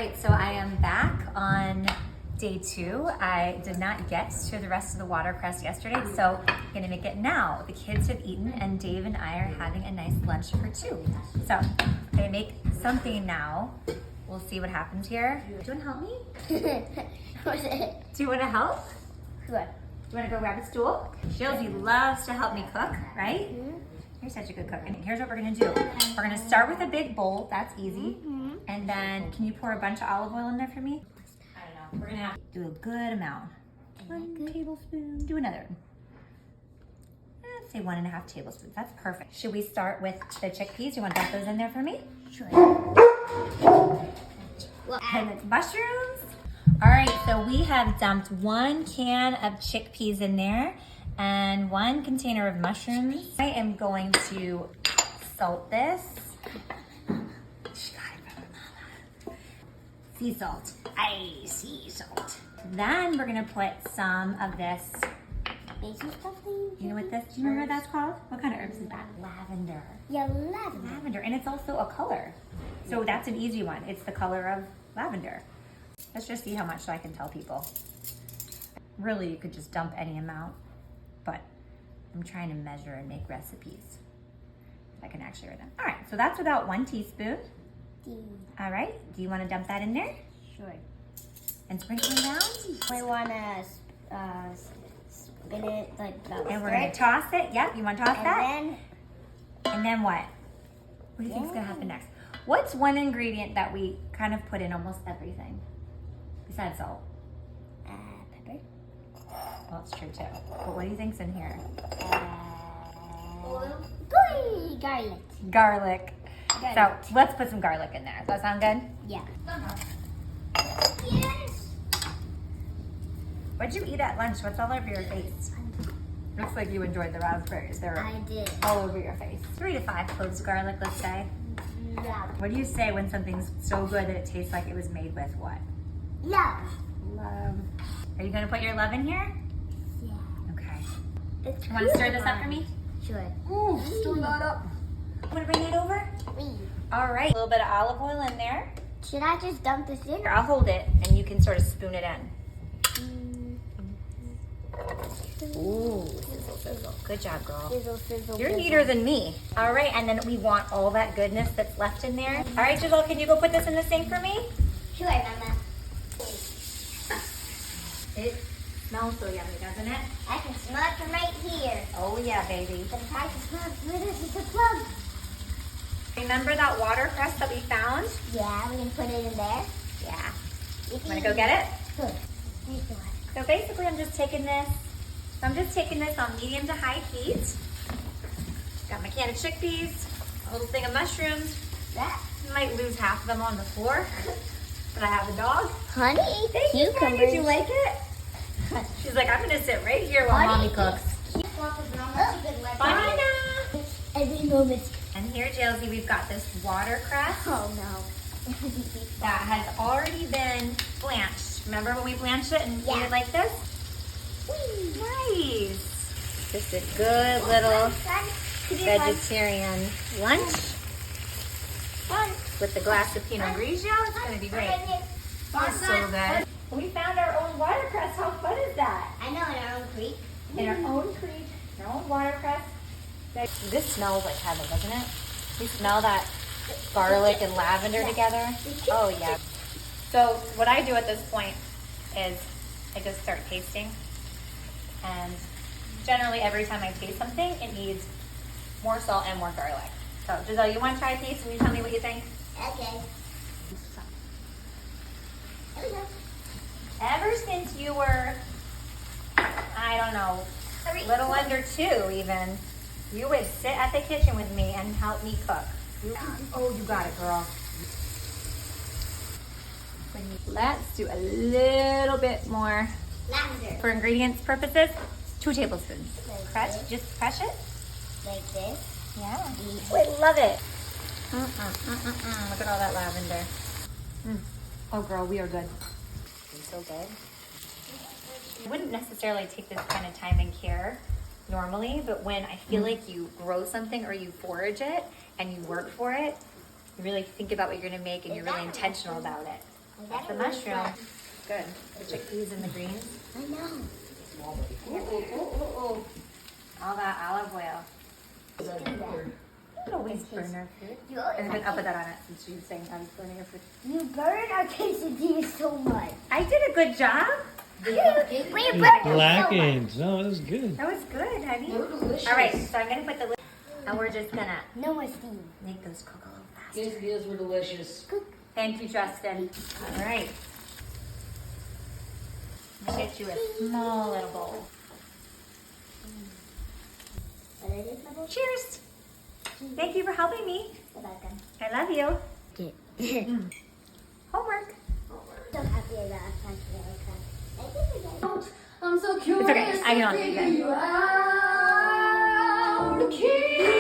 right, so I am back on day 2. I did not get to the rest of the watercress yesterday, so I'm gonna make it now. The kids have eaten and Dave and I are having a nice lunch for 2. So I'm gonna make something now. We'll see what happens here. Do you wanna help me? What's it? Do you wanna help? Sure. You wanna go grab a stool? Shilzy loves to help me cook, right? Mm-hmm. You're such a good cook. And here's what we're gonna do. We're gonna start with a big bowl, that's easy. And then, can you pour a bunch of olive oil in there for me? I don't know, we're gonna have to do a good amount. 1 tablespoon, do another. Let's say 1.5 tablespoons, that's perfect. Should we start with the chickpeas? You wanna dump those in there for me? Sure. And the mushrooms. All right, so we have dumped 1 can of chickpeas in there and 1 container of mushrooms. I am going to salt this. Sea salt. Sea salt. Then we're gonna put some of this. Basil stuffing? You know what this? Do you remember what that's called? What kind of herbs is that? Lavender. Yeah, lavender. Lavender, and it's also a color. So that's an easy one. It's the color of lavender. Let's just see how much so I can tell people. Really, you could just dump any amount, but I'm trying to measure and make recipes. If I can actually write them. All right, so that's about 1 teaspoon. All right, do you want to dump that in there? Sure. And sprinkle it down? We want to spin it like about And we're gonna toss it. Yep, you want to toss that? And And then what? What do you think is gonna happen next? What's one ingredient that we kind of put in almost everything? Besides salt. pepper. Well, it's true too. But what do you think's in here? Oil. Garlic. Garlic. Garlic. So let's put some garlic in there. Does that sound good? Yeah. Yes. What'd you eat at lunch? What's all over your face? Looks like you enjoyed the raspberries. They're I did. all over your face. 3 to 5 cloves of garlic, let's say. Yeah. What do you say when something's so good that it tastes like it was made with what? Love. Love. Are you gonna put your love in here? Yeah. Okay. It's You wanna stir this up for me? Sure. Ooh, stir that up. Wanna bring it over? All right. A little bit of olive oil in there. Should I just dump this in? Here, I'll hold it and you can sort of spoon it in. Ooh, sizzle, sizzle. Good job, girl. Sizzle, sizzle. You're sizzle. neater than me. All right, and then we want all that goodness that's left in there. All right, Giselle, can you go put this in the sink for me? Sure, Mama. It smells so yummy, doesn't it? I can smell it from right here. Oh yeah, baby. But if I can smell it from this is the plug. Remember that watercress that we found? Yeah, we can put it in there. Yeah. Wanna go get it? Good. Thank you. So basically I'm just taking this on medium to high heat. Got my can of chickpeas, a little thing of mushrooms. That. Might lose half of them on the floor, but I have a dog. Honey, Thank you, cucumbers. Did you like it? She's like, I'm gonna sit right here while Mommy cooks. Banana! Every moment. And here, Jailsy, we've got this watercress Oh no. that has already been blanched. Remember when we blanched it and made Yeah. it like this? Nice. Just a good little vegetarian lunch with the glass of Pinot Grigio. It's gonna be great. That's so good. We found our own watercress. How fun is that? I know, in our own creek. In our own creek, our own watercress. This smells like heaven, doesn't it? You smell that garlic and lavender together? Oh yeah. So what I do at this point is I just start tasting. And generally every time I taste something, it needs more salt and more garlic. So Giselle, you want to try a taste? Will you tell me what you think? Okay. There we go. Ever since you were, I don't know, little under 2 even, you would sit at the kitchen with me and help me cook. Oh, you got it, girl. Let's do a little bit more Lavender. for ingredients purposes. 2 tablespoons. Like Just crush it. Like this. Yeah. I love it. Look at all that lavender. Oh, girl, we are good. So good. I wouldn't necessarily take this kind of time and care normally, but when I feel like you grow something or you forage it and you work for it, you really think about what you're gonna make and you're really intentional about it. That's the mushroom. Good. The chickpeas and the greens. I know. Ooh. All that olive oil. Little waste burner food. And then I'll put that on it since she's saying how he's burning her food. You burn our quesadilla so much. I did a good job. We burned them so much. Blackened. No, that was good. That was good, honey. They were delicious. All right, so I'm gonna put the lid, and we're just gonna No more steam. make those cook a little faster. Quesadillas were delicious. Thank you, Justin. All right. I'll get you a small little bowl. But it is my bowl. Cheers. Thank you for helping me. You're welcome. I love you. Okay. Homework. So happy I got a chance to I think we got I'm so curious. It's okay. I can to only do figure that. you out.